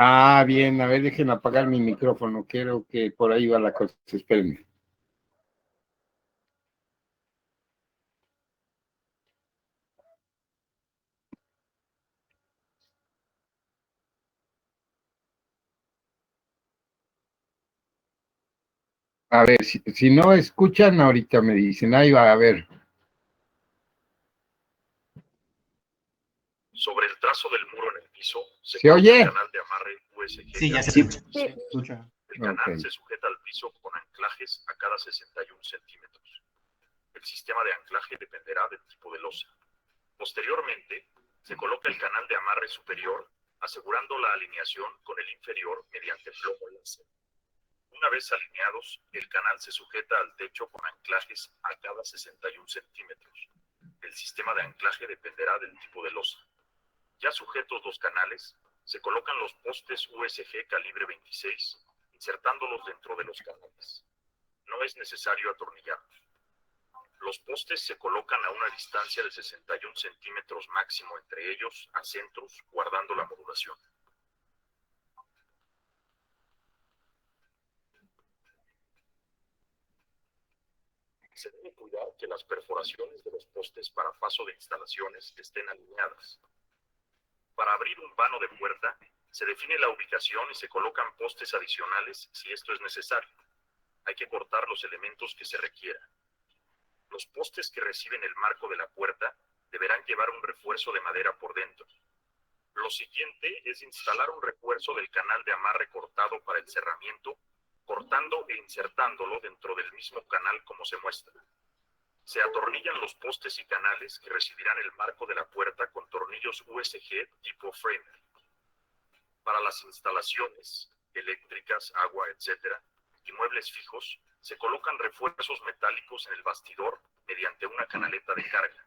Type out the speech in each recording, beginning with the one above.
Ah, bien, a ver, dejen apagar mi micrófono, creo que por ahí va la cosa, espérenme. A ver, si no escuchan, ahorita me dicen, ahí va, a ver. Sobre el trazo del muro en el piso ¿Se oye? el canal de amarre USG. Sí, ya se escucha. El canal Ok. se sujeta al piso con anclajes a cada 61 centímetros. El sistema de anclaje dependerá del tipo de losa. Posteriormente, se coloca el canal de amarre superior, asegurando la alineación con el inferior mediante plomo láser. Una vez alineados, el canal se sujeta al techo con anclajes a cada 61 centímetros. El sistema de anclaje dependerá del tipo de losa. Ya sujetos los canales, se colocan los postes USG calibre 26, insertándolos dentro de los canales. No es necesario atornillarlos. Los postes se colocan a una distancia de 61 centímetros máximo entre ellos a centros, guardando la modulación. Se debe cuidar que las perforaciones de los postes para paso de instalaciones estén alineadas. Para abrir un vano de puerta, se define la ubicación y se colocan postes adicionales si esto es necesario. Hay que cortar los elementos que se requieran. Los postes que reciben el marco de la puerta deberán llevar un refuerzo de madera por dentro. Lo siguiente es instalar un refuerzo del canal de amarre cortado para el cerramiento, cortando e insertándolo dentro del mismo canal como se muestra. Se atornillan los postes y canales que recibirán el marco de la puerta con tornillos USG tipo frame. Para las instalaciones eléctricas, agua, etc., y muebles fijos, se colocan refuerzos metálicos en el bastidor mediante una canaleta de carga.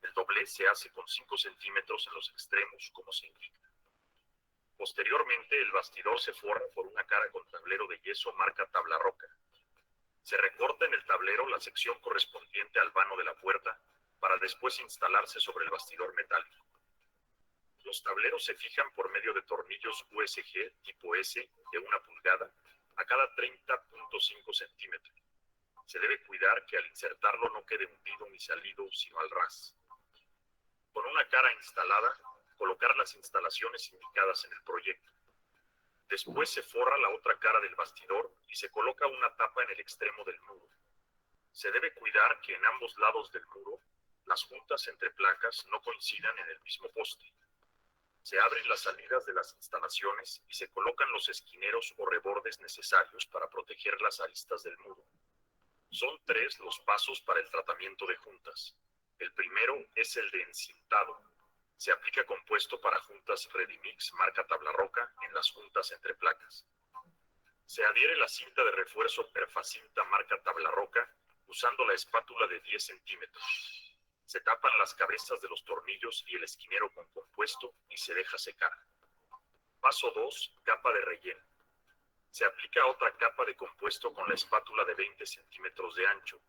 El doblez se hace con 5 centímetros en los extremos, como se indica. Posteriormente, el bastidor se forra por una cara con tablero de yeso marca tabla roca. Se recorta en el tablero la sección correspondiente al vano de la puerta para después instalarse sobre el bastidor metálico. Los tableros se fijan por medio de tornillos USG tipo S de 1 pulgada a cada 30.5 centímetros. Se debe cuidar que al insertarlo no quede hundido ni salido, sino al ras. Con una cara instalada, colocar las instalaciones indicadas en el proyecto. Después se forra la otra cara del bastidor y se coloca una tapa en el extremo del muro. Se debe cuidar que en ambos lados del muro, las juntas entre placas no coincidan en el mismo poste. Se abren las salidas de las instalaciones y se colocan los esquineros o rebordes necesarios para proteger las aristas del muro. Son 3 los pasos para el tratamiento de juntas. El primero es el de encintado. Se aplica compuesto para juntas Redimix marca tabla roca en las juntas entre placas. Se adhiere la cinta de refuerzo Perfacinta marca tabla roca usando la espátula de 10 centímetros. Se tapan las cabezas de los tornillos y el esquinero con compuesto y se deja secar. Paso 2. Capa de relleno. Se aplica otra capa de compuesto con la espátula de 20 centímetros de ancho.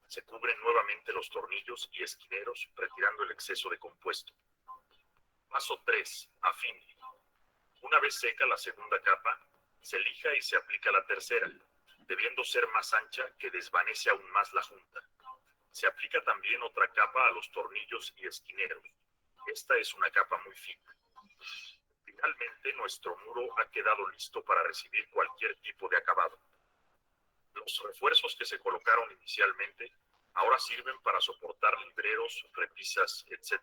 Se cubren nuevamente los tornillos y esquineros retirando el exceso de compuesto. Paso 3. Afine. Una vez seca la segunda capa, se lija y se aplica la tercera, debiendo ser más ancha que desvanece aún más la junta. Se aplica también otra capa a los tornillos y esquineros. Esta es una capa muy fina. Finalmente, nuestro muro ha quedado listo para recibir cualquier tipo de acabado. Los refuerzos que se colocaron inicialmente ahora sirven para soportar libreros, repisas, etc.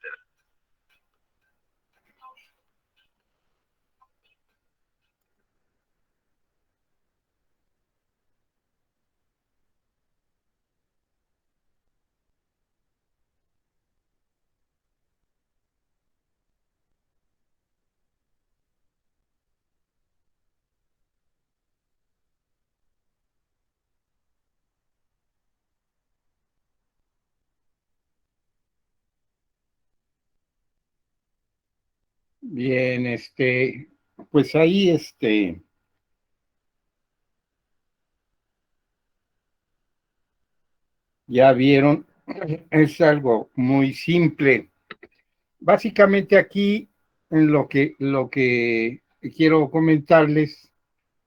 Bien, pues ahí, ya vieron, es algo muy simple. Básicamente aquí, en lo que quiero comentarles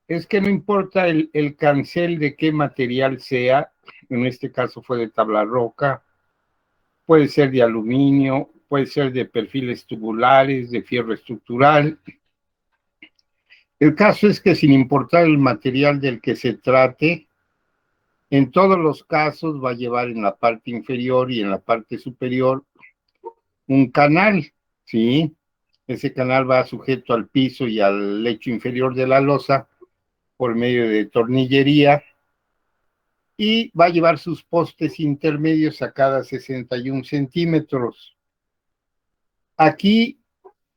es que no importa el cancel de qué material sea, en este caso fue de tabla roca, puede ser de aluminio, puede ser de perfiles tubulares, de fierro estructural. El caso es que sin importar el material del que se trate, en todos los casos va a llevar en la parte inferior y en la parte superior un canal, ¿sí? Ese canal va sujeto al piso y al lecho inferior de la losa por medio de tornillería y va a llevar sus postes intermedios a cada 61 centímetros. Aquí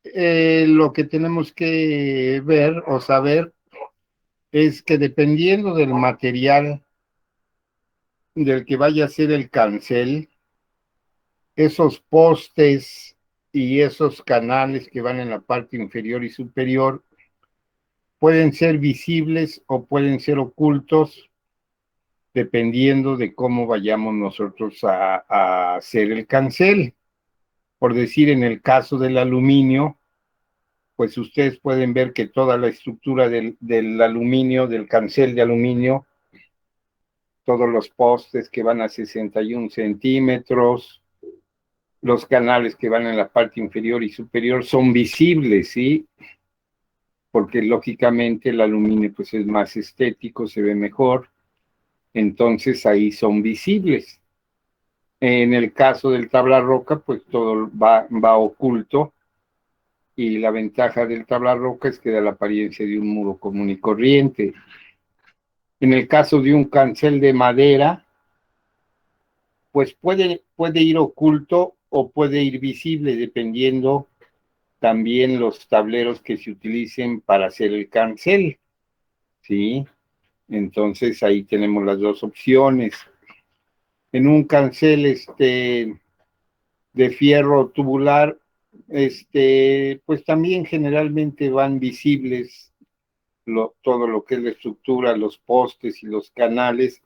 lo que tenemos que ver o saber es que dependiendo del material del que vaya a ser el cancel, esos postes y esos canales que van en la parte inferior y superior pueden ser visibles o pueden ser ocultos dependiendo de cómo vayamos nosotros a hacer el cancel. Por decir, en el caso del aluminio, pues ustedes pueden ver que toda la estructura del aluminio, del cancel de aluminio, todos los postes que van a 61 centímetros, los canales que van en la parte inferior y superior son visibles, ¿sí? Porque lógicamente el aluminio pues es más estético, se ve mejor, entonces ahí son visibles. En el caso del tabla roca, pues todo va oculto y la ventaja del tabla roca es que da la apariencia de un muro común y corriente. En el caso de un cancel de madera, pues puede ir oculto o puede ir visible, dependiendo también los tableros que se utilicen para hacer el cancel, ¿sí? Entonces ahí tenemos las dos opciones. En un cancel de fierro tubular, pues también generalmente van visibles todo lo que es la estructura, los postes y los canales,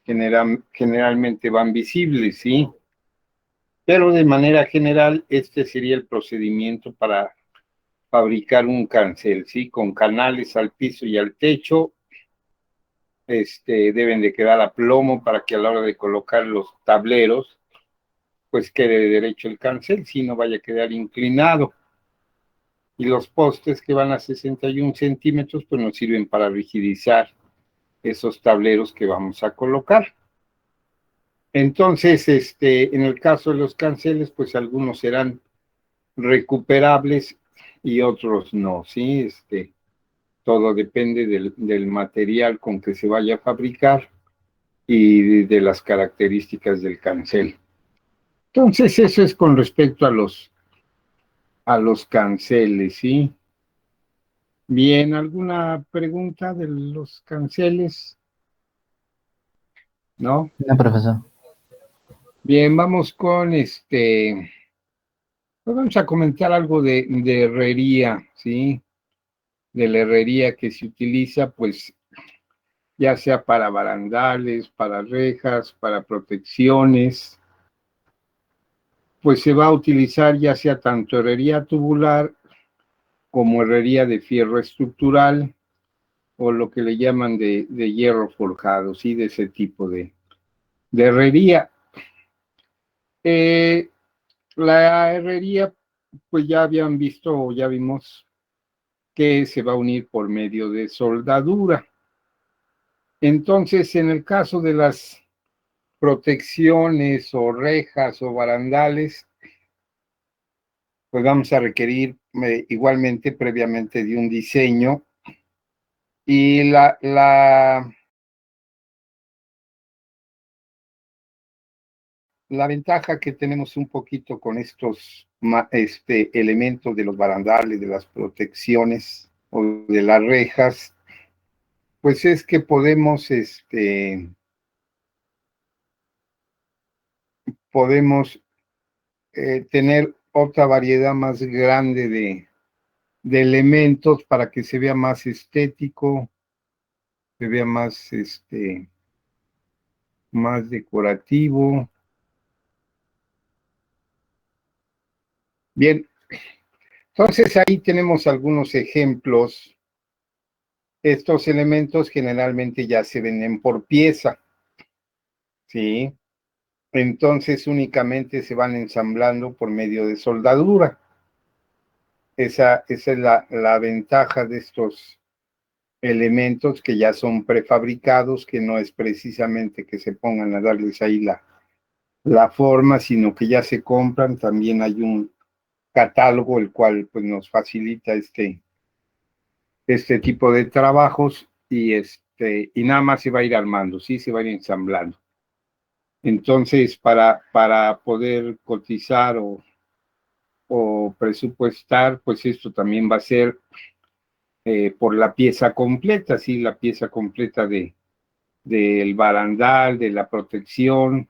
generalmente van visibles, ¿sí? Pero de manera general, este sería el procedimiento para fabricar un cancel, ¿sí? Con canales al piso y al techo, deben de quedar a plomo para que a la hora de colocar los tableros, pues quede derecho el cancel, si no vaya a quedar inclinado. Y los postes que van a 61 centímetros, pues nos sirven para rigidizar esos tableros que vamos a colocar. Entonces, en el caso de los canceles, pues algunos serán recuperables y otros no, ¿sí? Todo depende del material con que se vaya a fabricar y de las características del cancel. Entonces, eso es con respecto a los canceles, ¿sí? Bien, ¿alguna pregunta de los canceles? ¿No? No, profesor. Bien, vamos con pues vamos a comentar algo de herrería, ¿sí? De la herrería que se utiliza, pues, ya sea para barandales, para rejas, para protecciones, pues se va a utilizar ya sea tanto herrería tubular como herrería de fierro estructural o lo que le llaman de hierro forjado, ¿sí? De ese tipo de herrería. La herrería, pues ya habían visto o ya vimos que se va a unir por medio de soldadura. Entonces, en el caso de las protecciones o rejas o barandales, pues vamos a requerir igualmente previamente de un diseño y la ventaja que tenemos un poquito con estos elementos de los barandales, de las protecciones o de las rejas, pues es que podemos tener otra variedad más grande de elementos para que se vea más estético, se vea más decorativo. Bien, Entonces ahí tenemos algunos ejemplos. Estos elementos generalmente ya se venden por pieza, ¿sí? Entonces únicamente se van ensamblando por medio de soldadura. Esa es la ventaja de estos elementos que ya son prefabricados, que no es precisamente que se pongan a darles ahí la forma, sino que ya se compran. También hay un catálogo el cual pues nos facilita este tipo de trabajos y nada más se va a ir armando, sí, se va a ir ensamblando. Entonces, para poder cotizar o presupuestar, pues esto también va a ser por la pieza completa, sí, la pieza completa del barandal, de la protección,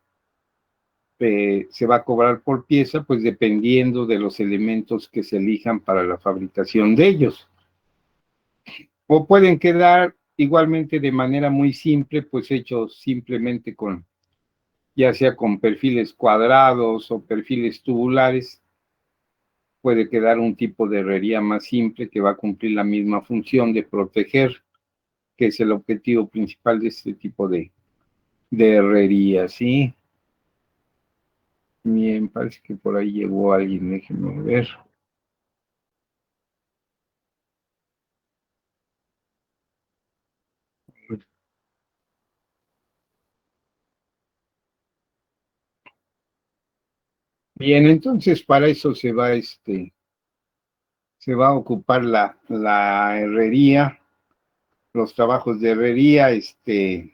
se va a cobrar por pieza, pues dependiendo de los elementos que se elijan para la fabricación de ellos. O pueden quedar igualmente de manera muy simple, pues hechos simplemente ya sea con perfiles cuadrados o perfiles tubulares. Puede quedar un tipo de herrería más simple que va a cumplir la misma función de proteger, que es el objetivo principal de este tipo de herrería, ¿sí? Bien, parece que por ahí llegó alguien, déjenme ver. Bien, entonces para eso se va a ocupar la herrería, los trabajos de herrería, de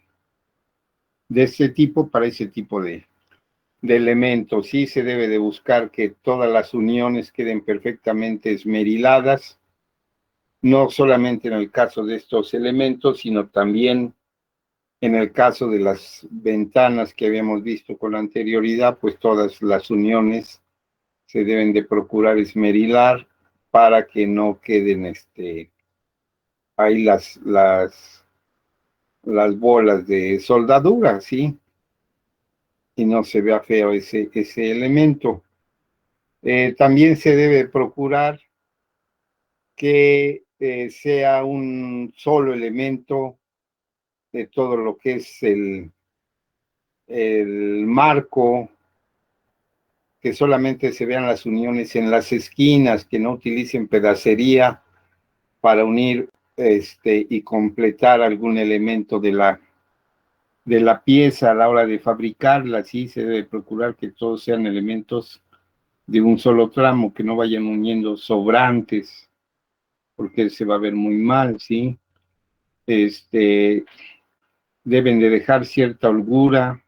este tipo, para ese tipo de elementos. Sí se debe de buscar que todas las uniones queden perfectamente esmeriladas, no solamente en el caso de estos elementos, sino también en el caso de las ventanas que habíamos visto con anterioridad, pues todas las uniones se deben de procurar esmerilar para que no queden ahí las bolas de soldadura, ¿sí? Y no se vea feo ese elemento. También se debe procurar que sea un solo elemento de todo lo que es el marco, que solamente se vean las uniones en las esquinas, que no utilicen pedacería para unir y completar algún elemento de la pieza a la hora de fabricarla. Sí se debe procurar que todos sean elementos de un solo tramo, que no vayan uniendo sobrantes, porque se va a ver muy mal, ¿sí? Deben de dejar cierta holgura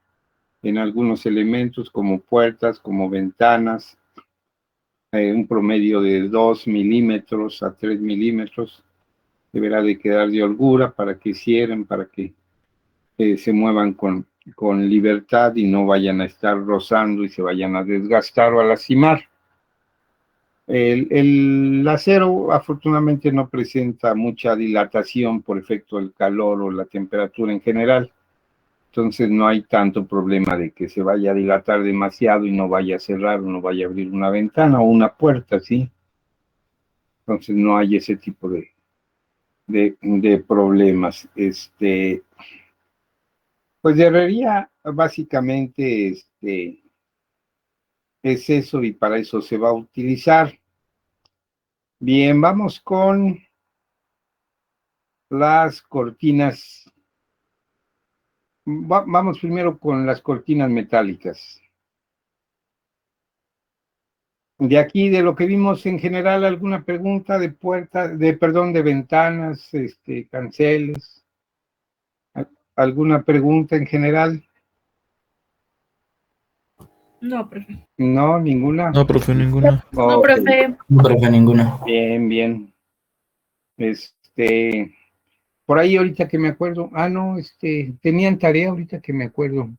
en algunos elementos, como puertas, como ventanas, un promedio de 2 milímetros a 3 milímetros, deberá de quedar de holgura para que cierren, para que se muevan con libertad y no vayan a estar rozando y se vayan a desgastar o a lastimar. El acero afortunadamente no presenta mucha dilatación por efecto del calor o la temperatura en general, entonces no hay tanto problema de que se vaya a dilatar demasiado y no vaya a cerrar o no vaya a abrir una ventana o una puerta, ¿sí? Entonces no hay ese tipo de problemas. Pues de herrería básicamente es eso y para eso se va a utilizar. Bien, vamos con las cortinas. Vamos primero con las cortinas metálicas. De aquí, de lo que vimos en general, ¿alguna pregunta de puertas, de ventanas, canceles? ¿Alguna pregunta en general? No, profe. No, ninguna. No, profe, ninguna. No, Ok, profe. No, profe, ninguna. bien, bien. Por ahí ahorita que me acuerdo, no, tenían tarea ahorita que me acuerdo,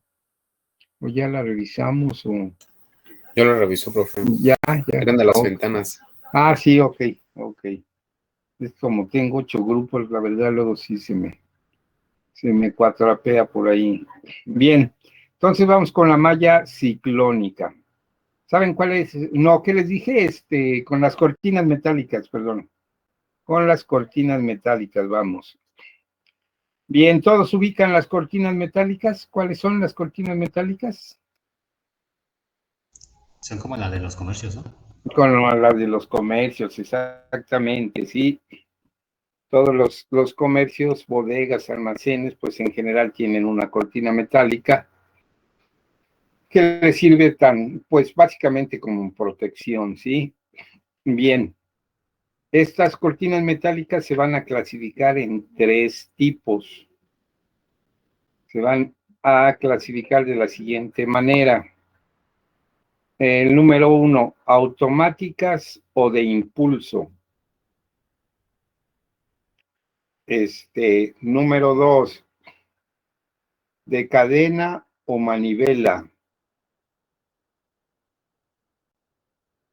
o ya la revisamos, o Yo lo reviso, profe. ya. Eran de las Ok. ventanas. Sí, ok. Es como tengo 8 grupos, la verdad luego sí se me cuatrapea por ahí. Bien, entonces vamos con la malla ciclónica. ¿Saben cuál es? No, ¿qué les dije? Con las cortinas metálicas, perdón. Con las cortinas metálicas, vamos. Bien, ¿todos ubican las cortinas metálicas? ¿Cuáles son las cortinas metálicas? Son como la de los comercios, ¿no? Con las de los comercios, exactamente, sí. Todos los comercios, bodegas, almacenes, pues en general tienen una cortina metálica que les sirve pues básicamente como protección, ¿sí? Bien, estas cortinas metálicas se van a clasificar en 3 tipos. Se van a clasificar de la siguiente manera. El número 1, automáticas o de impulso. Número 2, de cadena o manivela.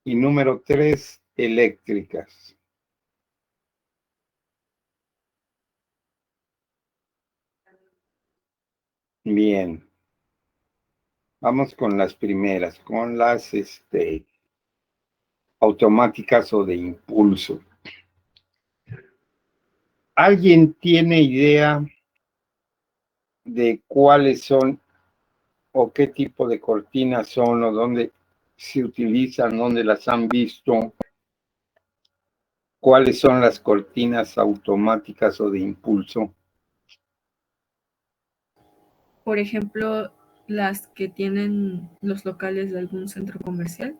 Y número 3, eléctricas. Bien. Vamos con las primeras, con las automáticas o de impulso. ¿Alguien tiene idea de cuáles son o qué tipo de cortinas son o dónde se utilizan, dónde las han visto? ¿Cuáles son las cortinas automáticas o de impulso? Por ejemplo, las que tienen los locales de algún centro comercial.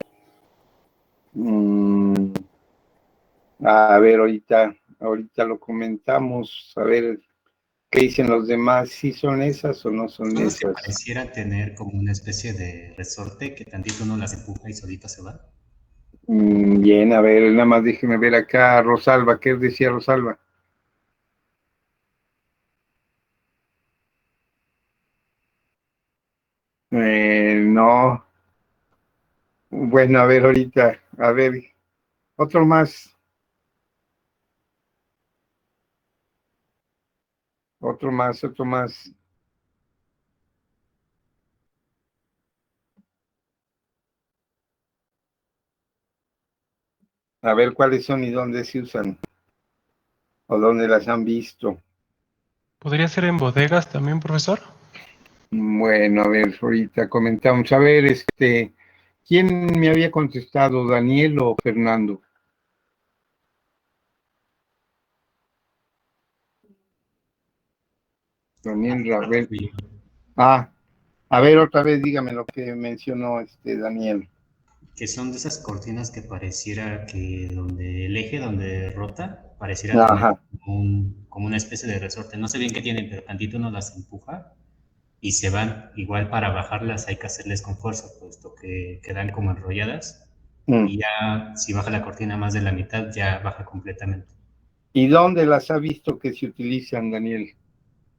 A ver, ahorita lo comentamos, a ver qué dicen los demás, si son esas o no son Son los que esas. parecieran tener como una especie de resorte que tantito uno las empuja y solita se va. Bien, a ver, nada más déjeme ver acá, Rosalba, ¿qué decía Rosalba? No. Bueno, a ver, ahorita, a ver, otro más, otro más, otro más. A ver cuáles son y dónde se usan o dónde las han visto. ¿Podría ser en bodegas también, profesor? Bueno, a ver, ahorita comentamos. A ver, ¿quién me había contestado, Daniel o Fernando? Daniel Ravel. Ah, a ver, otra vez dígame lo que mencionó Daniel. Que son de esas cortinas que pareciera que donde el eje donde rota, pareciera tener Ajá. como una especie de resorte. No sé bien qué tienen, pero tantito uno las empuja y se van. Igual para bajarlas hay que hacerles con fuerza, puesto que quedan como enrolladas. Y ya si baja la cortina más de la mitad, ya baja completamente. ¿Y dónde las ha visto que se utilizan, Daniel?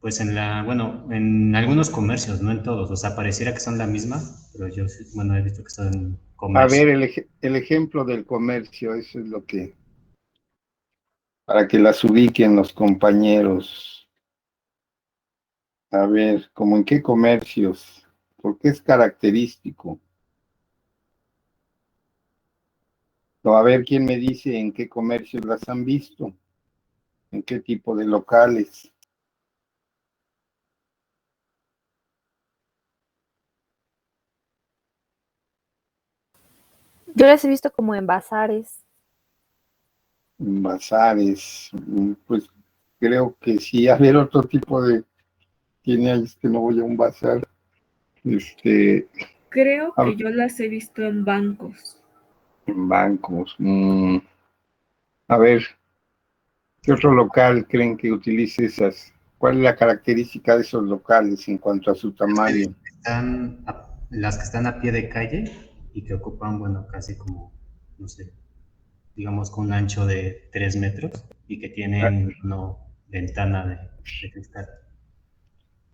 Pues bueno, en algunos comercios, no en todos. O sea, pareciera que son la misma, pero yo, bueno, he visto que son en A ver, comercios. el ejemplo del comercio, eso es lo que, para que las ubiquen los compañeros. A ver, ¿cómo en qué comercios? Porque es característico. O a ver, ¿quién me dice en qué comercios las han visto? ¿En qué tipo de locales? Yo las he visto como en bazares. Bazares. Pues creo que sí. A ver, otro tipo de... Tiene ahí, no voy a un bazar. Creo A- que yo las he visto en bancos. En bancos. A ver, ¿qué otro local creen que utilice esas? ¿Cuál es la característica de esos locales en cuanto a su tamaño? Las que están a pie de calle y que ocupan, bueno, casi como, no sé, digamos con un ancho de 3 metros y que tienen una ventana de cristal.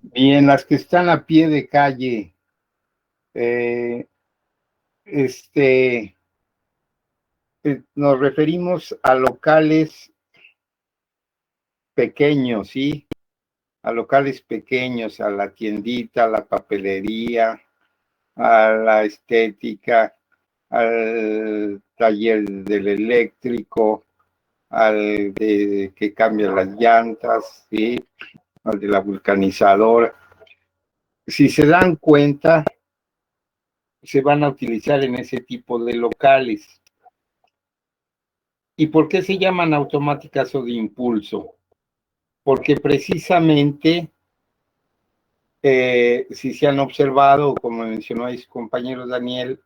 Bien, las que están a pie de calle, eh, este, nos referimos a locales pequeños, ¿sí? A locales pequeños, a la tiendita, a la papelería, a la estética, al taller del eléctrico, al de que cambia las llantas, ¿sí? Al de la vulcanizadora. Si se dan cuenta, se van a utilizar en ese tipo de locales. ¿Y por qué se llaman automáticas o de impulso? Porque precisamente, si se han observado, como mencionó ahí su compañero Daniel,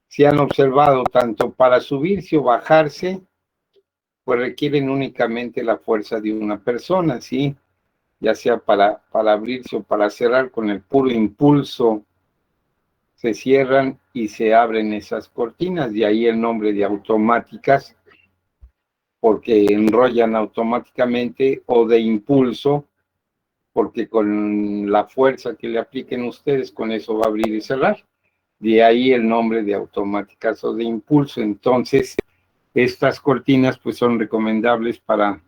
se han observado tanto para subirse o bajarse, pues requieren únicamente la fuerza de una persona, ¿sí? Ya sea para abrirse o para cerrar, con el puro impulso se cierran y se abren esas cortinas, de ahí el nombre de automáticas, porque enrollan automáticamente, o de impulso, porque con la fuerza que le apliquen ustedes, con eso va a abrir y cerrar. De ahí el nombre de automáticas o de impulso. Entonces, estas cortinas pues son recomendables para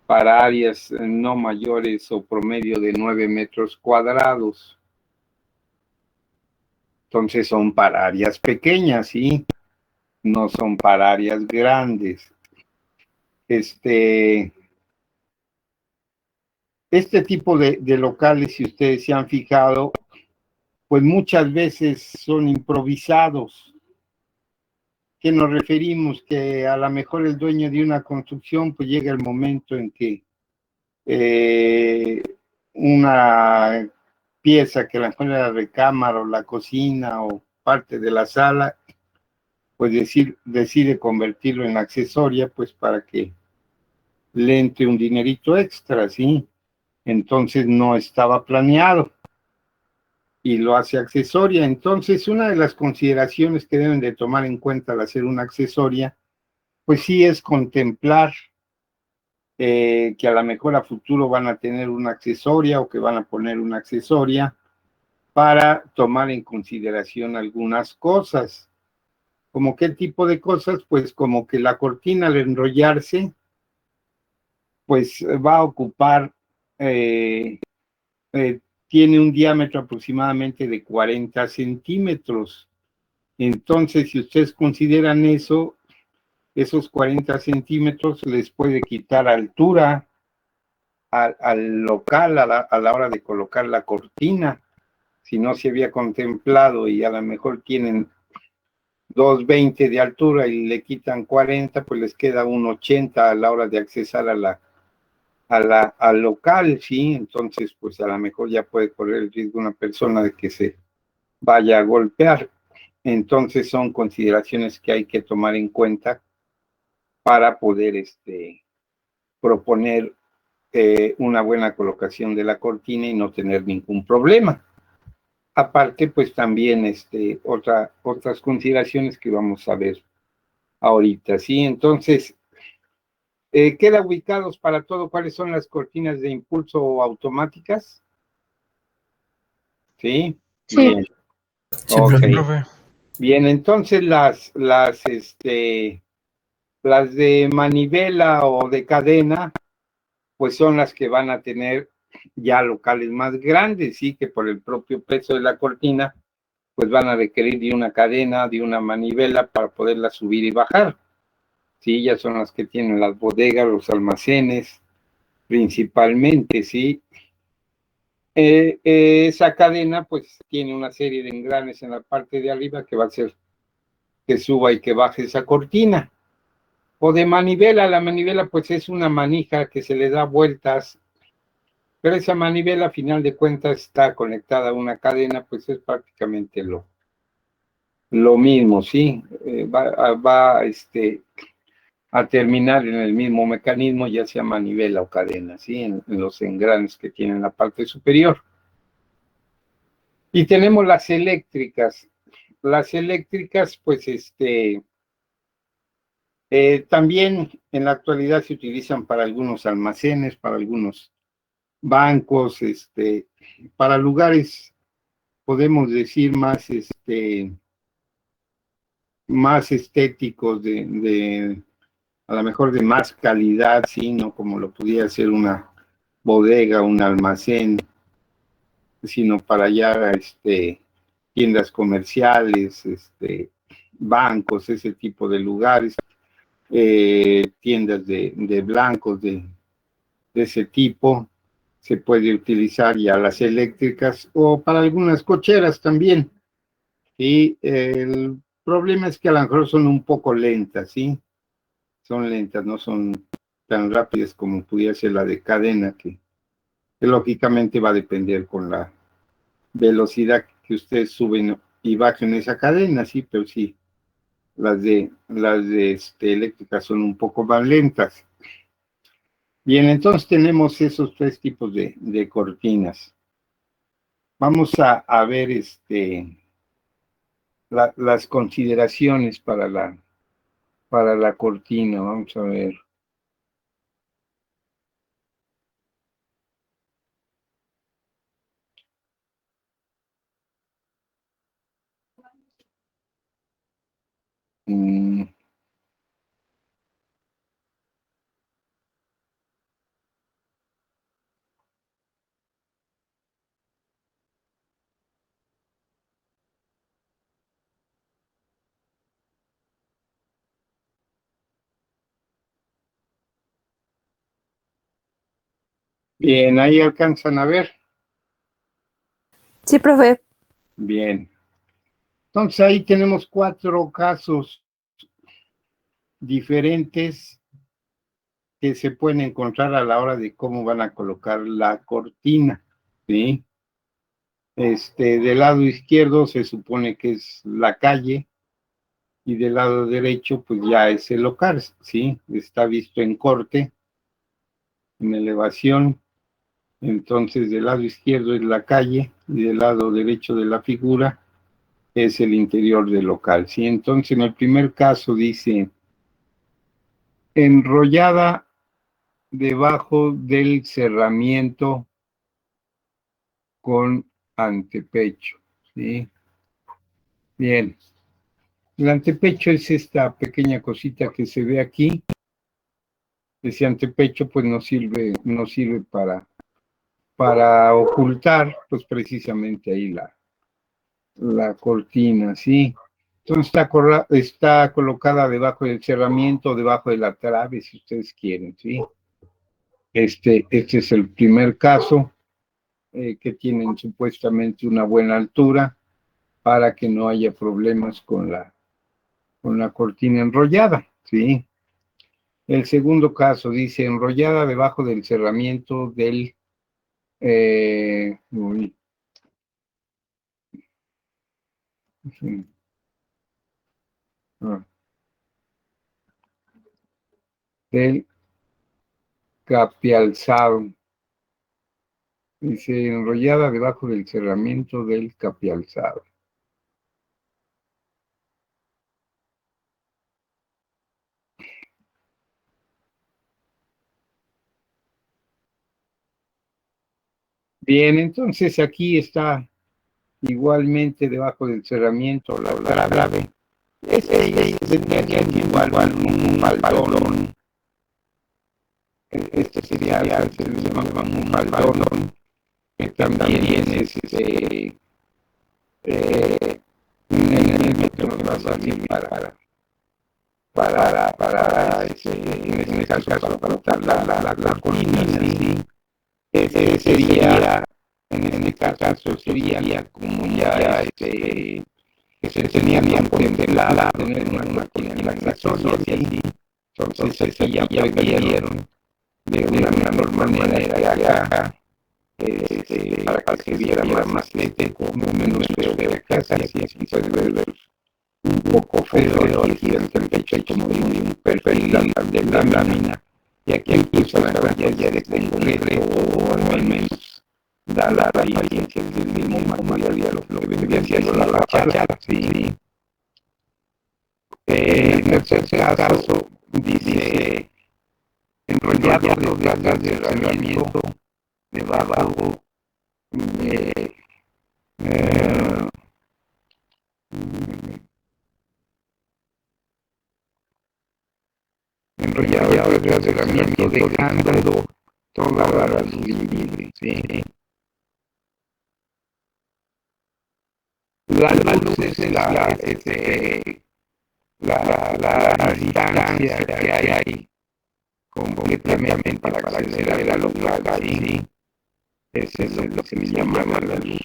áreas no mayores o promedio de 9 metros cuadrados. Entonces son para áreas pequeñas, ¿sí? No son para áreas grandes. Este tipo de locales, si ustedes se han fijado, pues muchas veces son improvisados. ¿Qué nos referimos? Que a lo mejor el dueño de una construcción, pues llega el momento en que una pieza que a lo mejor era la recámara o la cocina o parte de la sala, pues decide convertirlo en accesoria, pues para que le entre un dinerito extra, ¿sí? Entonces no estaba planeado y lo hace accesoria. Entonces, una de las consideraciones que deben de tomar en cuenta al hacer una accesoria, pues sí es contemplar que a lo mejor a futuro van a tener una accesoria o que van a poner una accesoria, para tomar en consideración algunas cosas. ¿Como qué tipo de cosas? Pues como que la cortina al enrollarse, pues va a ocupar, tiene un diámetro aproximadamente de 40 centímetros. Entonces, si ustedes consideran eso, esos 40 centímetros les puede quitar altura al local a la hora de colocar la cortina. Si no se había contemplado y a lo mejor tienen 2,20 de altura y le quitan 40, pues les queda un 80 a la hora de accesar al local, ¿sí? Entonces, pues a lo mejor ya puede correr el riesgo una persona de que se vaya a golpear. Entonces son consideraciones que hay que tomar en cuenta para poder proponer una buena colocación de la cortina y no tener ningún problema. Aparte, pues también otras consideraciones que vamos a ver ahorita, ¿sí? Entonces, queda ubicados para todo cuáles son las cortinas de impulso automáticas. ¿Sí? Sí. Bien. Sí, Ok. profe. Bien, entonces las de manivela o de cadena, pues son las que van a tener ya locales más grandes, sí, que por el propio peso de la cortina, pues van a requerir de una cadena, de una manivela para poderla subir y bajar. Sí, ya son las que tienen las bodegas, los almacenes, principalmente, sí. Esa cadena, pues, tiene una serie de engranes en la parte de arriba que va a hacer que suba y que baje esa cortina. O de manivela, la manivela, pues, es una manija que se le da vueltas, pero esa manivela, a final de cuentas, está conectada a una cadena, pues, es prácticamente lo mismo, ¿sí? Va a terminar en el mismo mecanismo, ya sea manivela o cadena, ¿sí? En los engranes que tienen la parte superior. Y tenemos las eléctricas. Las eléctricas, pues, también en la actualidad se utilizan para algunos almacenes, para algunos bancos, para lugares, podemos decir, más estéticos, a lo mejor de más calidad, sí, no como lo pudiera ser una bodega, un almacén, sino para allá, tiendas comerciales, bancos, ese tipo de lugares, tiendas de blancos de ese tipo, se puede utilizar ya las eléctricas o para algunas cocheras también. Y el problema es que a lo mejor son un poco lentas, ¿sí? Son lentas, no son tan rápidas como pudiera ser la de cadena, que lógicamente va a depender con la velocidad que ustedes suben y bajen esa cadena, sí, pero sí, las de eléctricas son un poco más lentas. Bien, entonces tenemos esos tres tipos de cortinas. Vamos a ver las consideraciones para la cortina. Vamos a ver. Mm, Bien, ahí alcanzan a ver. Sí, profe. Bien. Entonces ahí tenemos 4 casos diferentes que se pueden encontrar a la hora de cómo van a colocar la cortina, ¿sí? Del lado izquierdo se supone que es la calle y del lado derecho pues ya es el local, ¿sí? Está visto en corte, en elevación. Entonces del lado izquierdo es la calle y del lado derecho de la figura es el interior del local, ¿sí? Entonces en el primer caso dice enrollada debajo del cerramiento con antepecho, ¿sí? Bien. El antepecho es esta pequeña cosita que se ve aquí. Ese antepecho pues nos sirve para ocultar pues precisamente ahí la cortina, ¿sí? Entonces está colocada debajo del cerramiento, debajo de la trave, si ustedes quieren, ¿sí? Este es el primer caso, que tienen supuestamente una buena altura para que no haya problemas con la cortina enrollada, ¿sí? El segundo caso dice enrollada debajo del cerramiento uy, sí, ah, del capialzado. Dice enrollada debajo del cerramiento del capialzado. Bien, entonces aquí está igualmente debajo del cerramiento la trave. Sería igual un faldón. Este sería se le llama un faldón, que también es un elemento que va a servir en este caso para cortar la cortina, ¿sí? Ese sería, en este caso sería como ya que se tenía contemplado tener una cortina accesoria, ¿sí? Entonces aquí ya previeron de una mejor manera que acá, para que se viera más estético, menos feo de acá, así aquí se debe ver un poco feo, aquí el pecho como de un perfil de la lámina, y aquí pues ya de concreto, o al menos da la apariencia del mismo material lo que vendría siendo la fachada, ¿sí? En el tercer caso dice enrollado detrás del cerramiento debajo de enrollado detrás del cerramiento dejando toda la luz libre, ¿sí? La luz es la distancia que hay completamente para acceder a lo local, sí. Eso es lo que se llama la luz.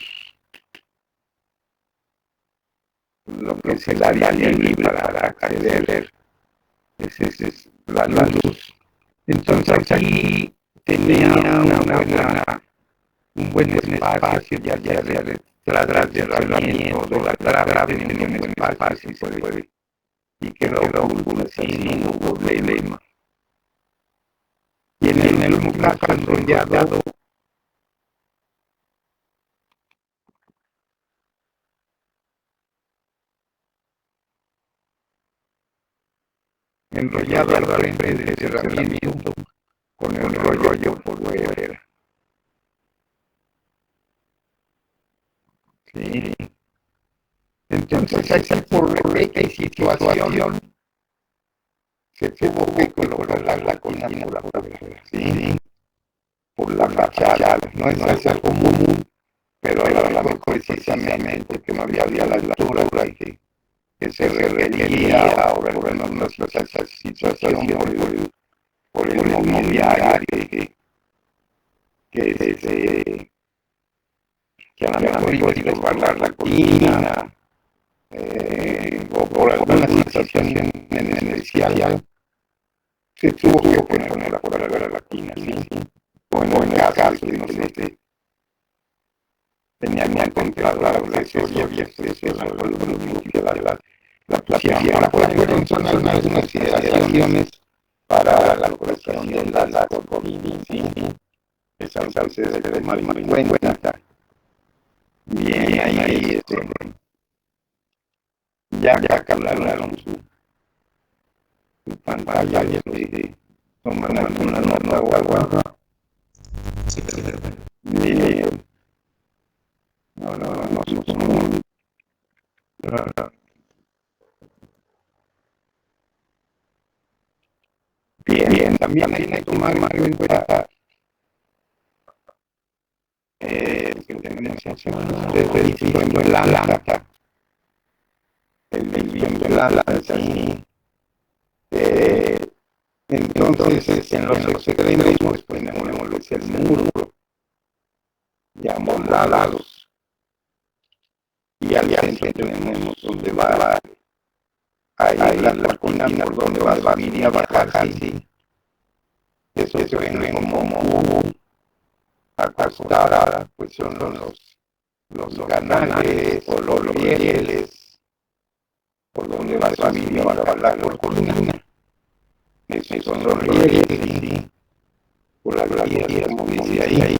Lo que es el área libre para acceder, esa es la luz. Entonces ahí tenía un buen espacio, ya detrás de herramientas, de la trave, tenía un buen espacio, y quedó sin ningún problema. Y en el último caso enrollado, al frente del cerramiento, con el rollo por fuera. Sí. Entonces, esa por esta situación se tuvo que colocar la cocina por fuera, ¿sí? Por la fachada. No es algo común, pero a lo mejor precisamente porque no había la altura que se requería ahora por una situación por el mobiliario que a lo mejor iba a resguardar la cocina, o por alguna situación en especial, se tuvo que poner la fuera de la cocina, ¿sí? O en el caso de no sé, tenían controlado la acceso y había acceso a la plaza fueron son algunas consideraciones para la operación de la cocina, ¿sí? Esa se debe tomar en cuenta. Bien, ahí ya calcularon su pantalla, ya toman alguna nota o algo. Sí, perfecto. Bien. No, bien, también hay que tomar en cuenta que tenemos desde edificio en planta, el edificio en planta, sí. Entonces, en los extremos ponemos el muro, ya amolados, y al frente tenemos donde va ahí la cocina por donde va a venir a bajar, sí. Eso se ven como acostada, pues son los canales o los rieles por donde va a venir a bajar la cocina. Esos son los rieles, sí. Por la riera, como dice ahí.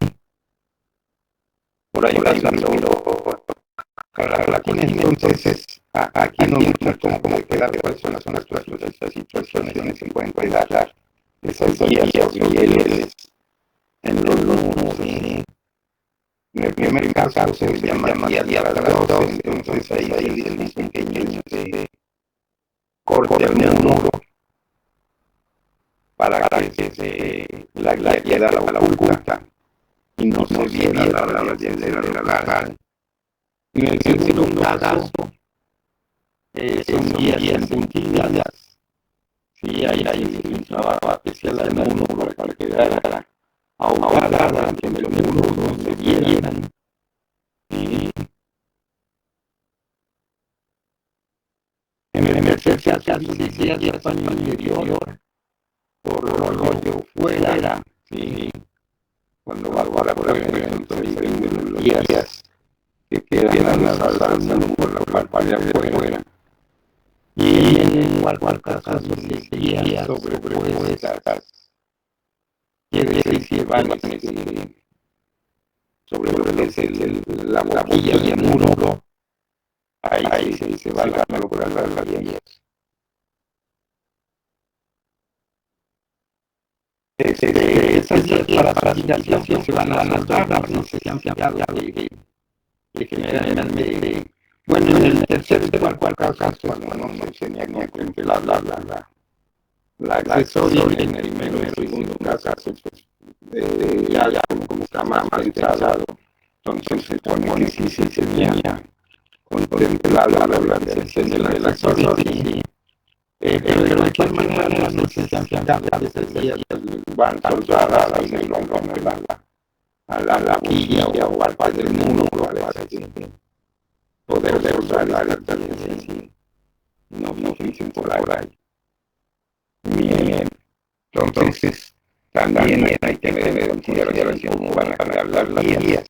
Por ahí va saliendo la cocina. Entonces, aquí nos muestra cómo queda pues son las situaciones donde se encuentran esas guías o rieles en los muros, ¿sí? En el primer caso se llama guía para dos, entonces ahí dicen un pequeño corte al muro para que la guía queda la oculta y no se viera la radiación local. En el segundo caso son guías sentidas. Sí, ahí un trabajo especial al muro para que quedara ahogada en el muro donde vieran. Y en el tercer caso se hacía paño interior por rollo fuera, sí. Cuando va por afuera, entonces hay los guías que quedan al muro por la parte de afuera. Y en cual caso se guías sobrepuestas. Quiere decir que van sobre lo que es la boquilla del muro, ahí se va a lograr las guías. Esas guías para facilitación se van a anotar, no sé si han fijado que generalmente, bueno, en el tercer de cual caso, no se tenía que la accesoria en el primero y segundo caso, ya como está más pensado, entonces se pone que sí se tenía contemplada la accesoria, sí. Pero de cualquier manera no necesitan van soldadas y se lo rompen a la quilla o al parte del muro para poder soldar esta sí. No dicen por ahí. Bien. Entonces, también hay que tener en consideración cómo van a cambiar las guías.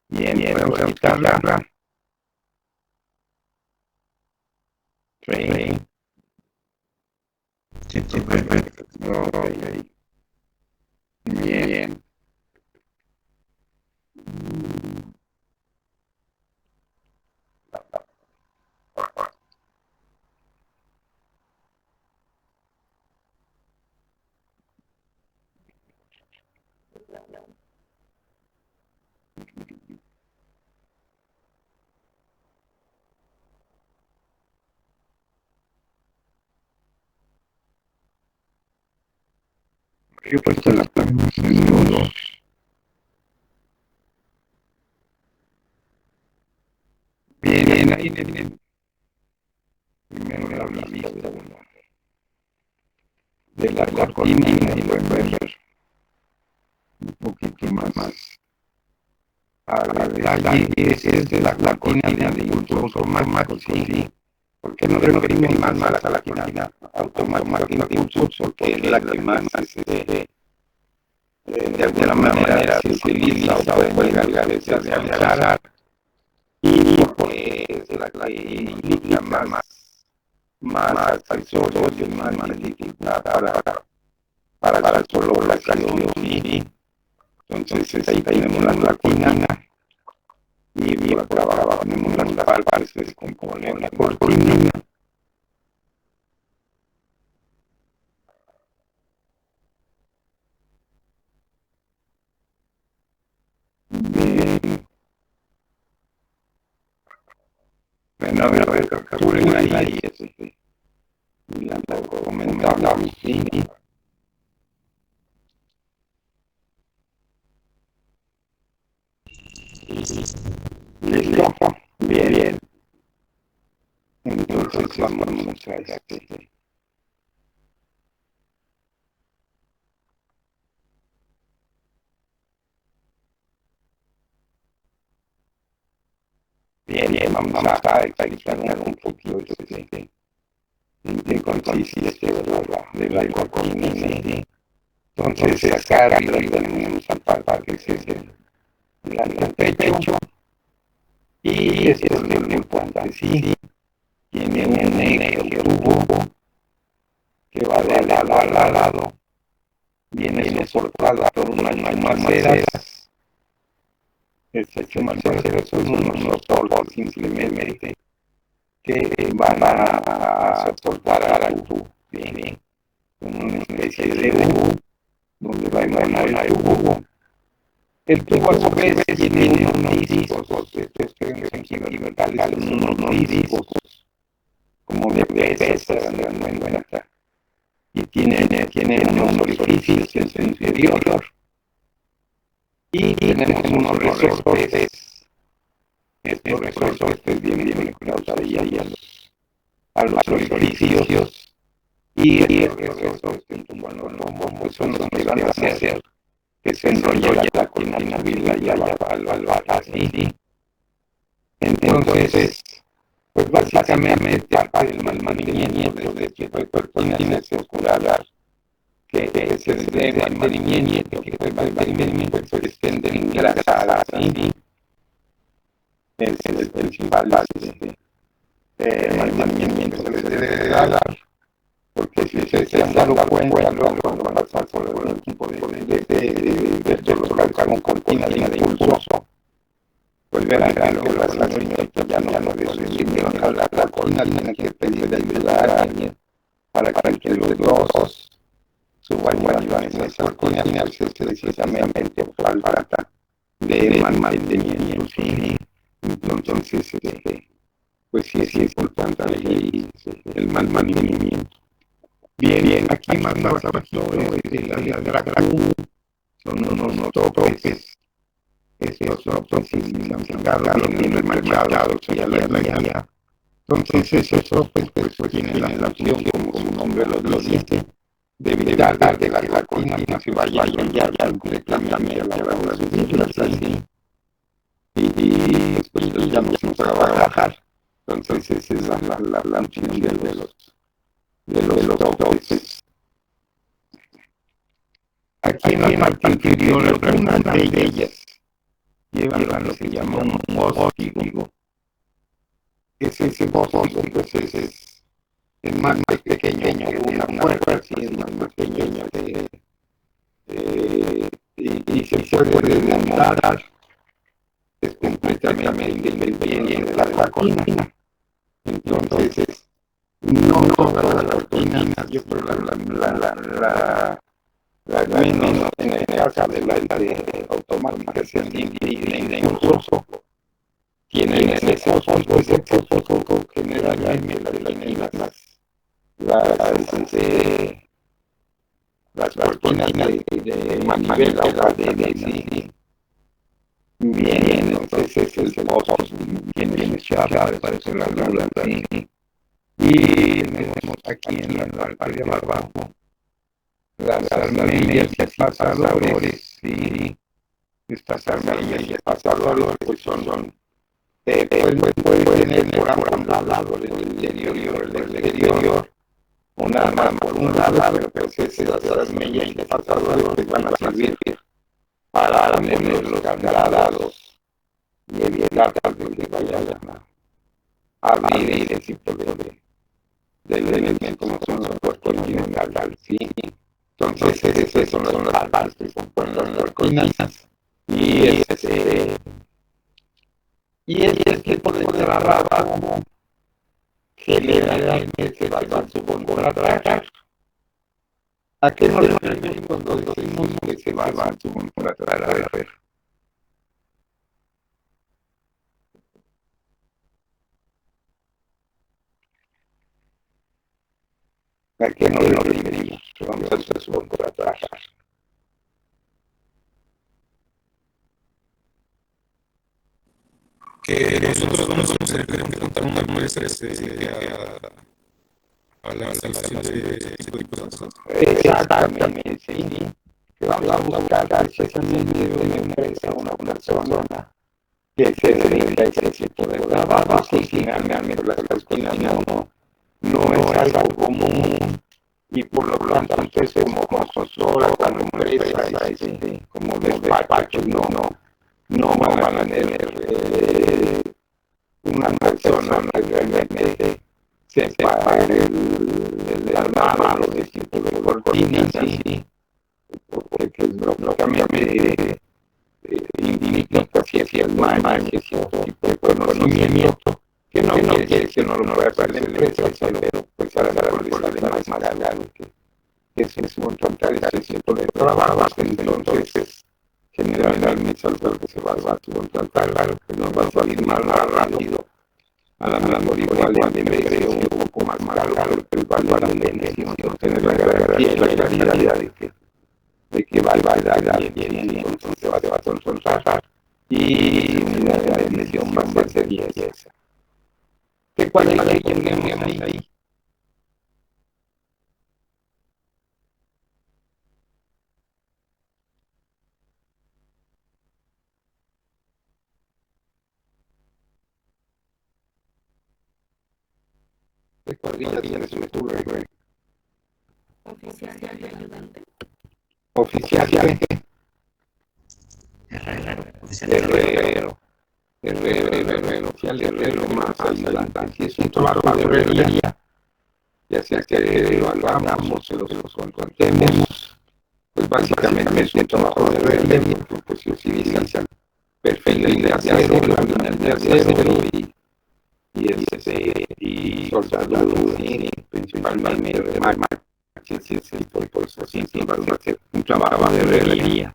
Bien, vamos a quitarla. Sí. Sí, perfecto. Okay. Bien. Yo he puesto la palma en nudo. Bien, ahí bien. Primero la vista de la cortina y pueden ver un poquito más a detalle. Esa es de la cortina de impulso automático, sí. Porque no referimos más a la cortina automática de impulso, que es la que más de alguna manera se utiliza o puede realizar y porque es la que implica más accesorios y más dificultad para solo la calidad. Entonces ahí tenemos la cortina y por abajo tenemos las partes que se componen la cortina. Bien. Bueno, a ver, capturen ahí ese. Y la comentamos, sí. Listo. Bien. Entonces vamos a este. Bien, vamos a explicar un poquito de consiste de la cortina. Entonces acá arriba tenemos esa parte que es el pecho y esto es lo importante, sí. Tiene un negro tubo que va de lado a lado, viene soportada por unas maceras. Estas maceras son unos soportes simplemente que van a soportar al tubo, bien, una especie de U donde va a emanar el tubo. El tubo a su vez tiene unos discos, estos que vemos aquí verticales, son unos discos como de pesas, en cuenta, y tiene unos orificios en su interior y tenemos unos resortes. Estos resortes vienen conectados ahí a los orificios y estos resortes, bueno, los bombos son los que van a hacer que se enrolla la cortina y al así. Entonces, pues básicamente parte del mantenimiento de este cortina circular que es el mantenimiento que el mantenimiento que estén engrasadas así es el principal mantenimiento que les debe dar, porque si se han dado cuenta luego cuando van a pasar por el equipo de los con cortina de impulso, pues verán que la señorita ya no deciden hablar la cortina, tienen que pedirle ayuda a alguien para que los dos suban y ayudan en esa cortina, pues es precisamente falta de mantenimiento, sí. Entonces, pues sí es importante el mantenimiento. Bien, aquí más abajito de la dragón son unos topes. Estos topes se han sacado bien remarcados ya la guía. Entonces esos pues tienen la opción, como su nombre lo dice, de evitar que la cortina se vaya a rayar completamente a la hora de subirlas así. Y después ya no se nos va a bajar. Entonces esa es la opción de los topes. Aquí en la parte inferior algunas de ellas llevan lo que se llama un hóstigo. Ese hóstigo pues es más pequeño que una puerta, sí, es más pequeño y se puede desmontar. Es completamente independiente de la cortina. Entonces, no todas las cortinas, yo creo la menos en el caso de la automática se divide en curso. Tienen ese hóstigo generalmente las cortinas de manivela o cadena, bien, entonces ese es el hóstigo, bien echado, parece la luna, y tenemos aquí en la parte de abajo las armellas y pasadores, y estas armellas y pasadores pues son puede tener por ambos lados el exterior, o nada más por un lado, pero esas armellas y pasadores pues van a servir para poner los candados y evitar que vayan a abrir ese tipo de elementos como son los cortinas, ¿sí? Entonces esas son las partes que componen las cortinas y el tipo de trabajo generalmente se va a su por atrás. ¿A qué nos referimos cuando decimos que se va a su por atrás? A ver. ¿A qué nos referimos? Vamos a hacer su por atrás. Que nosotros vamos a hacer contratar una muestra a la instalación de este tipo de cosas. Exactamente, sí. Que vamos a buscar precisamente una empresa, una persona que se dedica a ese tipo de trabajo. Sí, finalmente las cortinas no es algo común y por lo tanto entonces como consultora, como empresa, como despacho, no van a tener una persona que realmente sepa el armado de tipo de cortinas, porque lógicamente indica que si es más cierto tipo de conocimiento, que no quiere decir que no lo pueda hacer la empresa, pero pues a la es más grande que es contratar ese tipo de trabajo. Entonces generalmente algo que se va a contratar, algo que nos va a salir más rápido, a la mejor igual de precio, un poco más caro, pero igual de beneficio, tener la garantía y la calidad de que va a dar bien, entonces se va a contratar y la emisión va a ser 10. ¿Cuál es la que ponemos ahí? ¿De cuál día tienes un estudio? Oficial de ayudante. Oficial de Herrero. Herrero, oficial de Herrero más adelante. Si es un trabajo de herrería, ya sea que lo hagamos, se los contratemos, pues básicamente es un trabajo de herrería, porque pues se utilizan perfiles de acero, láminas de acero y soldaduras, principalmente remachas, y por eso siempre va a ser un trabajo de herrería.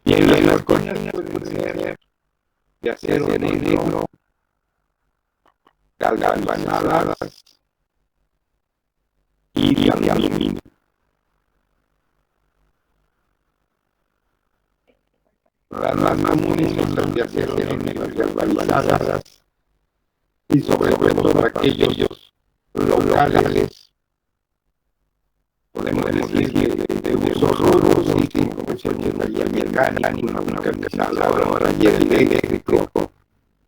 Y en las cosas pueden ser de acero negro, galvanizadas y de aluminio. Las más comunes son las de acero negro galvanizadas, y sobre todo aquellos locales, podemos decir, de uso rudo, sí, como se llama taller mecánico, una canalizadora, taller eléctrico,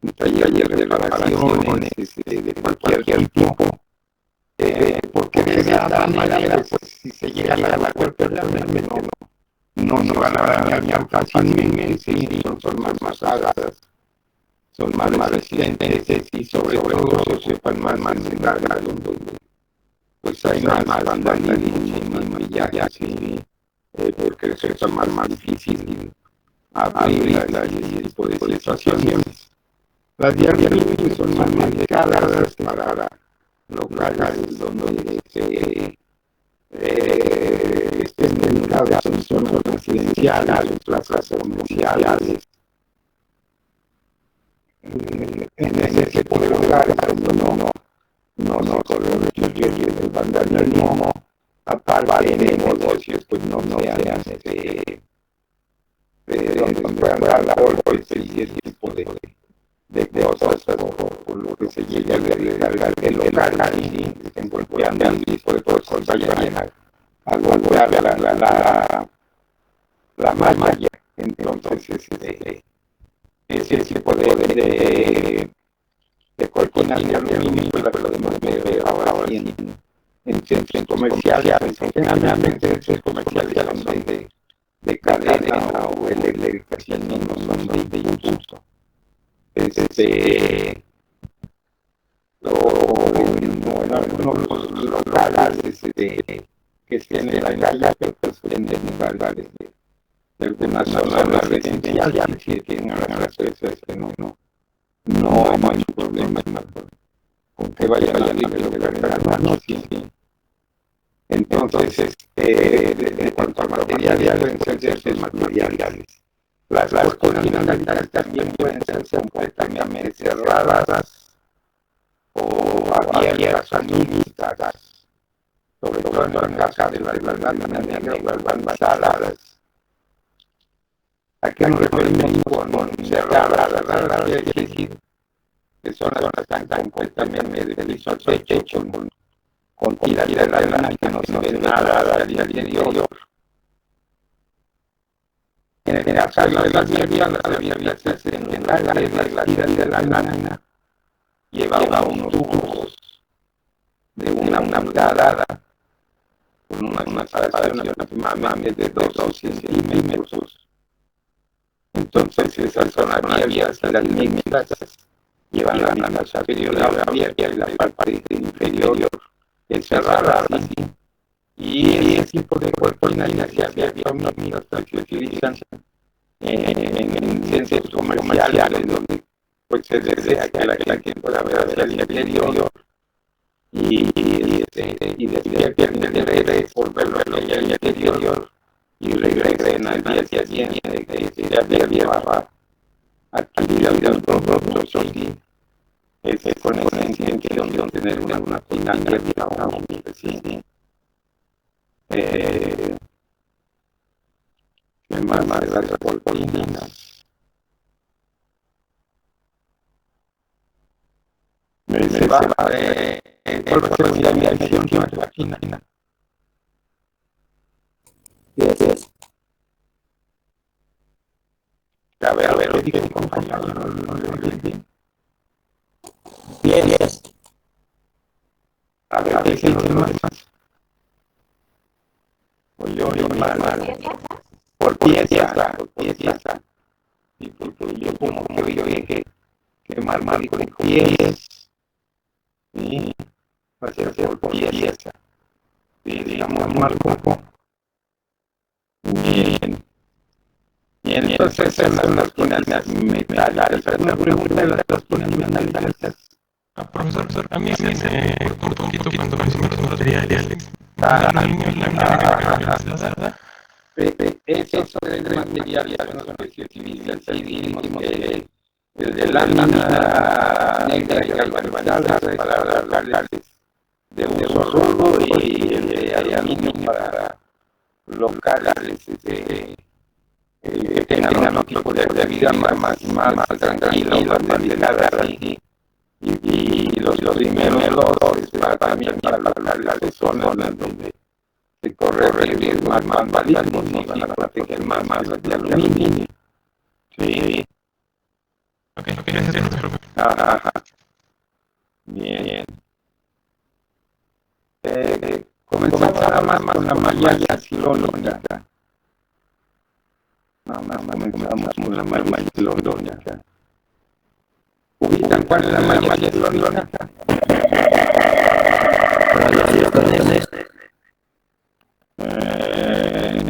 un taller de reparaciones, de cualquier tipo, porque de esa manera, pues, si se llega a la cuerpo, realmente no se van a dañar fácilmente, y son más masadas, son más resistentes y sobre todo se ocupan más largas, donde pues hay más vandalismo y ya sí, porque resulta más difícil abrir ese tipo de situaciones. Las diarias son más delicadas para locales donde estén dedicadas en zonas residenciales, plazas comerciales, en ese tipo de lugares donde no corre el vandalismo, aparte de negocios, pues no sean donde puedan dar la golpe y ese tipo de cosas, por lo que se llegue a descargar del local y estén golpeando el disco de cosas, vayan a golpear la malla. Entonces, ese tipo de cortinas de aluminio, pues la podemos ver ahora en centros comerciales, generalmente en centros comerciales son de cadena o eléctricas, no son de impulso. Los locales que estén en la calle, pues venden lugares de algunas zonas residenciales que tienen acceso que no hay mucho problema con que vayan a la noche. Entonces, en cuanto a materiales, pueden ser materiales. Las cortinas también pueden ser completamente cerradas o abiertas o mixtas, sobre todo en la casa de las láminas negras urbanizadas. ¿A qué nos referimos con cerradas? Quiere decir que son las que están completamente de piso al techo, con tiras de la lana que no se ve nada al interior. En el caso de las abiertas se hacen en las tiras de la lámina, lleva unos tubos de una pulgada, con una separación aproximadamente de 2 centímetros. Entonces esas son abiertas y las mixtas llevan la lana superior abierta y la parte inferior es cerrada así. Y ese tipo de cortinas ya se que utilizan en centros comerciales donde pues se desea que la gente pueda ver hacia el interior y desea que el interés por verlo hacia el interior y regresen al día siguiente que se había actividad del producto con esa intención de tener una cortina abierta o así. ¿Qué más de las cortinas? Se va ¿cuál va a ser la dirección de la cortina? Yes. A ver, ¿qué dice mi compañero? No le oí bien. Yes. A ver, ¿qué dice los demás? O yo mal. Por pieza. Y yo como que yo dije que mal dijo pies. Y va a ser por pieza. Y digamos marco. Bien, entonces son las cortinas metálicas. ¿Alguna pregunta de las cortinas metálicas? Profesor, a mí me cortó un poquito cuando mencionó los materiales. Esos son los materiales que se utilizan, el de lámina negra y galvanizada para locales de uso rudo y el de aluminio para locales que tengan un tipo de vida más tranquilo, más ventilada y los primeros dos es para también para las zonas donde se corre riesgo más vandalismo, ¿no? Para proteger más de aluminio. Sí. Ok, gracias, profe. Ajá. Bien. Comenzamos nada más con la malla ciclónica. Comenzamos con la malla ciclónica. ¿Ubican cuál es la malla ciclónica?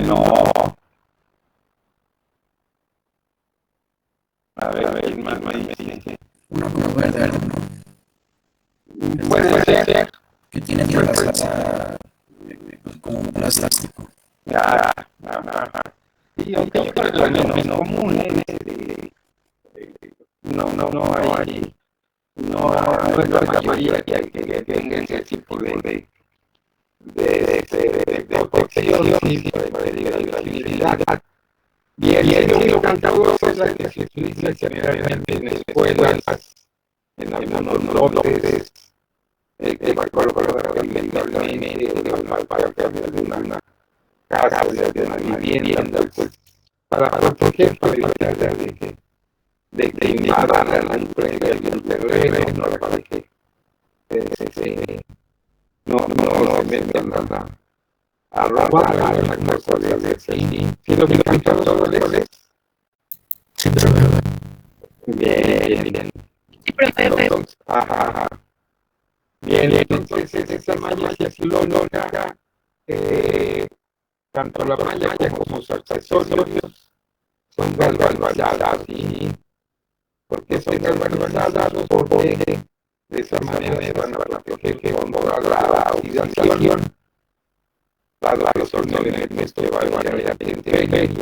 No. A ver, ¿quién más me dice? Uno verde, Puede ser. que tiene grasa como un plástico. Ajá. Sí, aunque yo creo que lo menos común no es la mayoría que tenga ese tipo de protección y de visibilidad. Bien, lo cantauroso es la que se utiliza generalmente en escuelas, en algunos lotes, que va a colocar lamentablemente para que de una casa, de una vivienda, pues, para proteger, para evitar de que invadan el terreno, para que no se metan a robar algunas cosas de así. ¿Sí lo ubican todos los? Sí, profe. Bien. Entonces, ajá. Bien, entonces esa malla ciclónica, tanto la malla como sus accesorios son galvanizadas, ¿sí? ¿Por qué son galvanizadas? Porque de esa manera se van a proteger contra la oxidación. La razón es que va a variar la intemperie.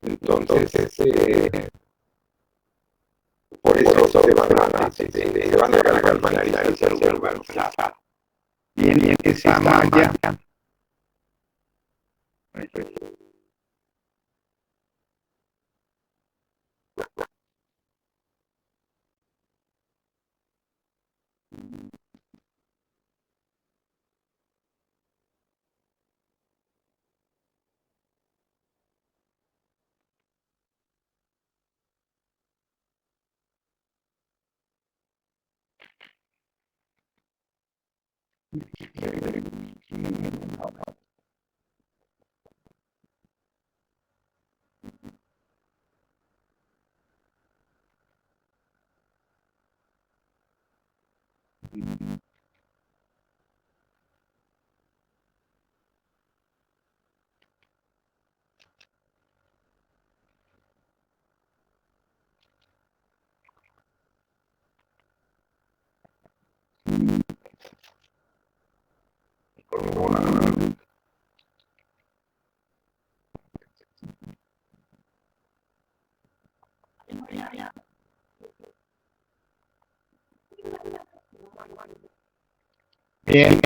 Entonces, por eso se van a galvanizar y se galvanizar. Bien, esa malla. Bien,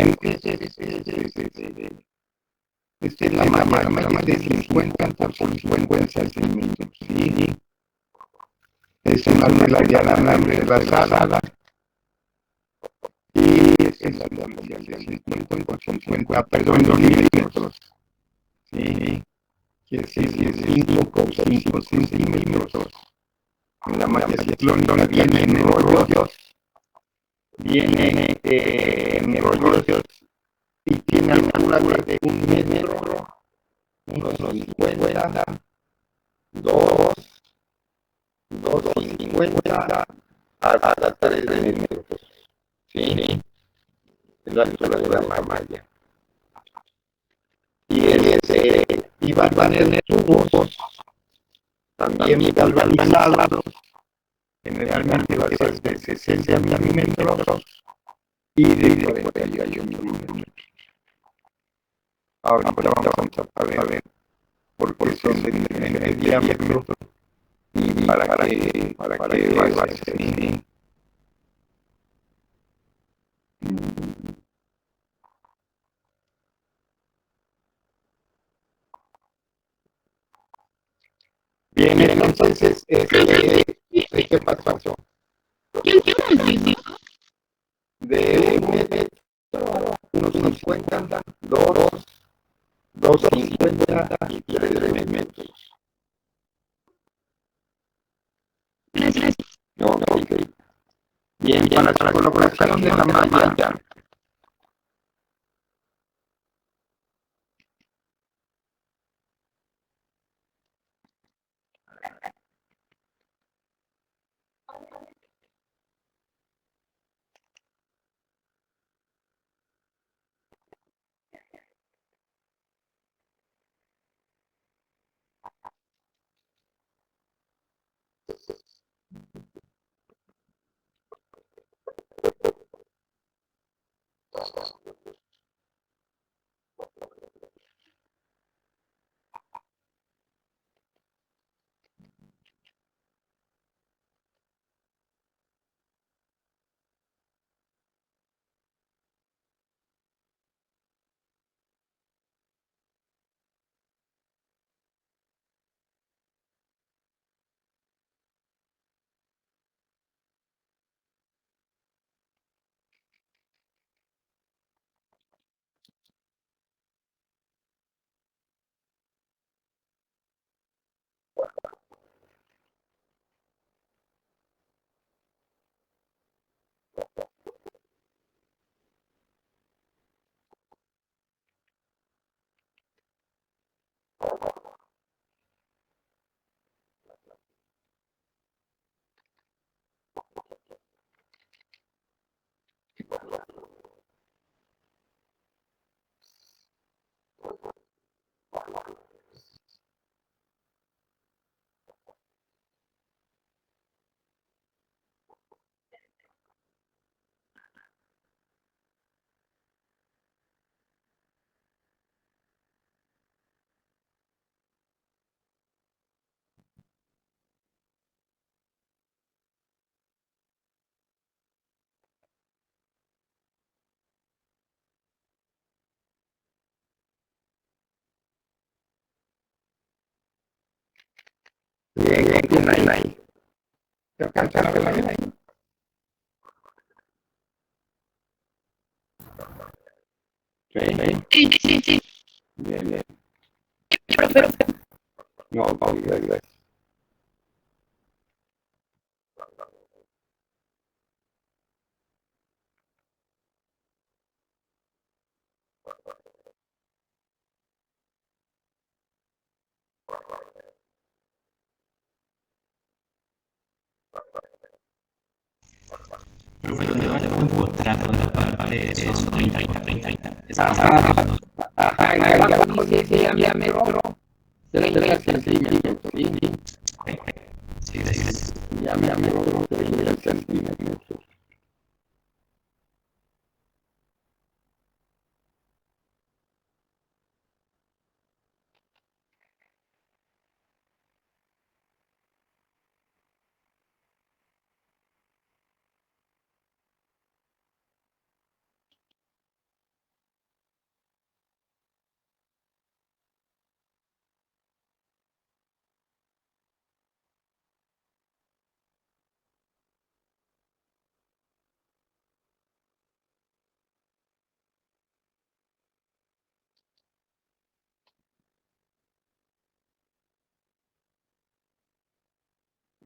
esta es la malla de 50 por 50 centímetros, ¿sí? Es una malla de alambre basada y es la malla de 50 por 50, perdón, milímetros, ¿sí? Que es 5 centímetros. La malla ciclónica viene en rollos, y tiene altura de 1 metro, unos 50, 2,50 hasta 3 metros, ¿sí? Es la altura de la malla. Y va a tener tubos también galvanizados, generalmente va a ser de 60 milímetros y de 48 milímetros. Ahora vamos a ver por qué son de diferente diámetro y para qué va a ser así. Bien, entonces, ¿qué pasó? de 1 metro, unos 50, 2,50 y 3 metros. Ok. Bien, para la colocación de la malla. Bien, bien, ahí. ¿Te alcanza a ver ahí? Sí. Bien. Pero. No, gracias. Profe, ¿dónde va el contrato en la parte de esos 30? Ajá, en el abajo dice diámetro 30 centímetros, ¿sí? Sí. Diámetro 30 centímetros.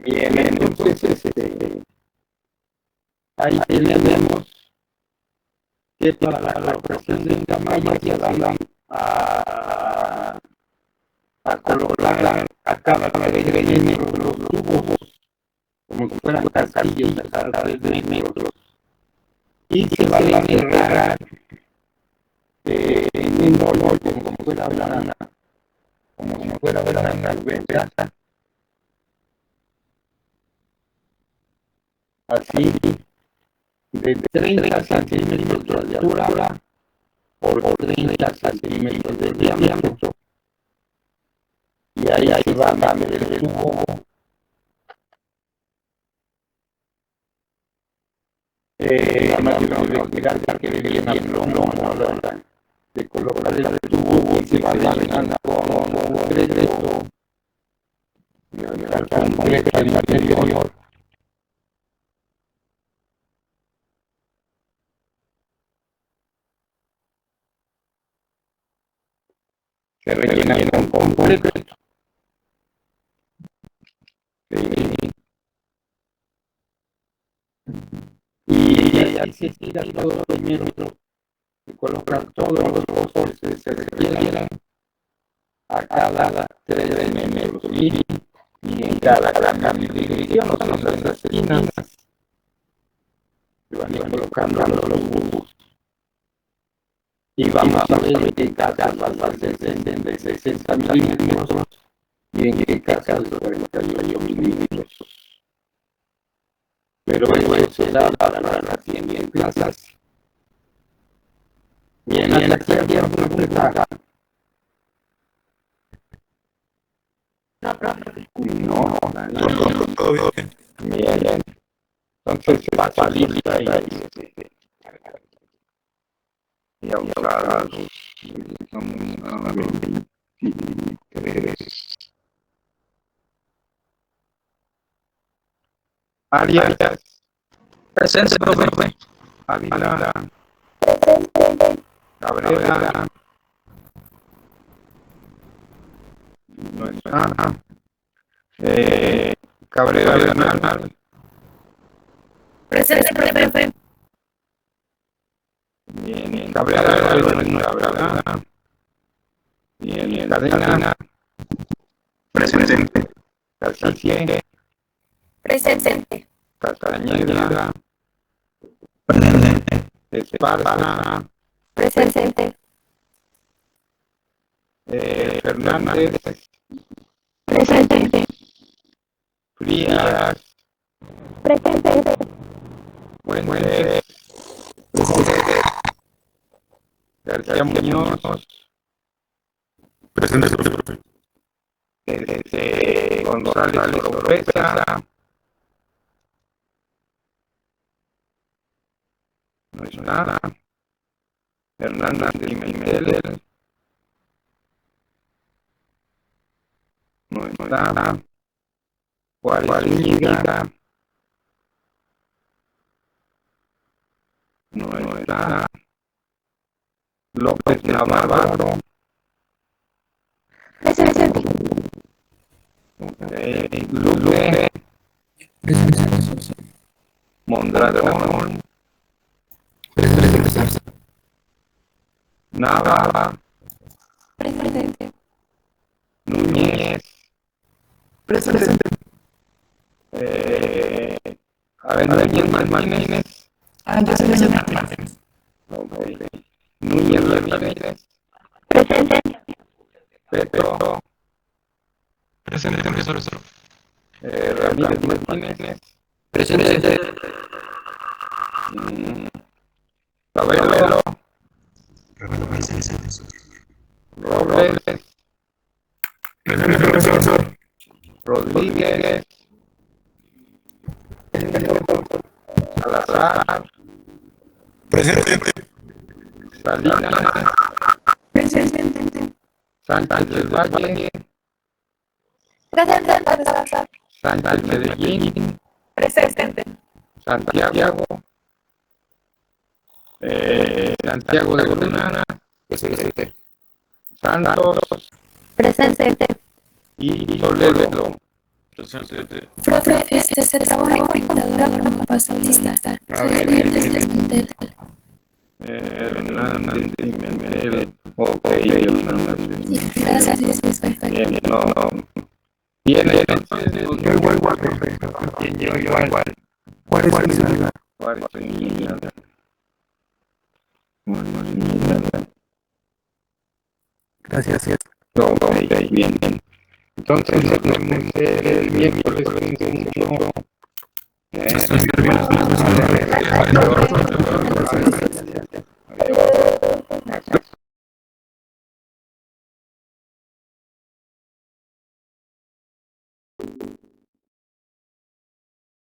Bien, entonces ahí tenemos que para la operación de tamaño se van a colocar a cada peregrino los tubos como si fueran castillos de cada 3 metros y se van a cerrar en un hoyo como si fuera una ventana, así de 30 centímetros de altura por 30 centímetros de diámetro. Y ahí se va a meter el tubo. La máquina de cuidar que viene a plomo de colocar el tubo y se va a dar con concreto al completo del interior. se rellena con completo. Sí. Y así se tira todo primero, y colocar todos los postres que se requieran a cada 3 metros y en cada división, o sea, en las esquinas, se van colocando los búhos. Y vamos a ver en qué casas va a ser de 60 milímetros y en qué casas de 48 milímetros. Pero eso será para las 100 plazas. Bien, aquí había una pregunta. No, profe. No, Todo bien. bien. Entonces, facilita y vamos a 23. Arias. Presente, profe. Ávila. Cabrera. No está. Cabrera Bernal. Presente, profe. Bien, Cabrera no está, ¿verdad? Bien, Cadena. Presente. Cacique. Presente. Castañeda. Presente. Esparza. Presente. Fernández. Presente. Frías. Presente. Fuentes. García Muñoz. Presente, profe. González Oropesa. No está. Hernández Pimentel. No está. Juárez Zúñiga. No está. López Navarro. Presente. Luque. Mondragón. Nava. Presente. Núñez. Presente. A ver, Núñez Martínez. Yo soy Martínez. Okay. Núñez Martínez. Presente. Petro. Presente, profesor. Ramírez Martínez. Presente. Cabello. Robles. Rodríguez. Salazar. Presente. Salinas. Presente. Sánchez del Valle. Presente, profesor. Sánchez Medellín. Presente. Santiago. Santiago de Luna. Presente. Santos. Presente. Y Toledo. Presente. Profe, se trabó la computadora como pasó lista. Hernández Pimentel. Ok, Hernández. Gracias, Bien, no. Bien, entonces, yo igual, profe. Bien, yo igual. ¿Cuál es mi salida? Juárez Zúñiga. Gracias. Ok, bien. Entonces, nos vemos el miércoles 15. Estoy bien.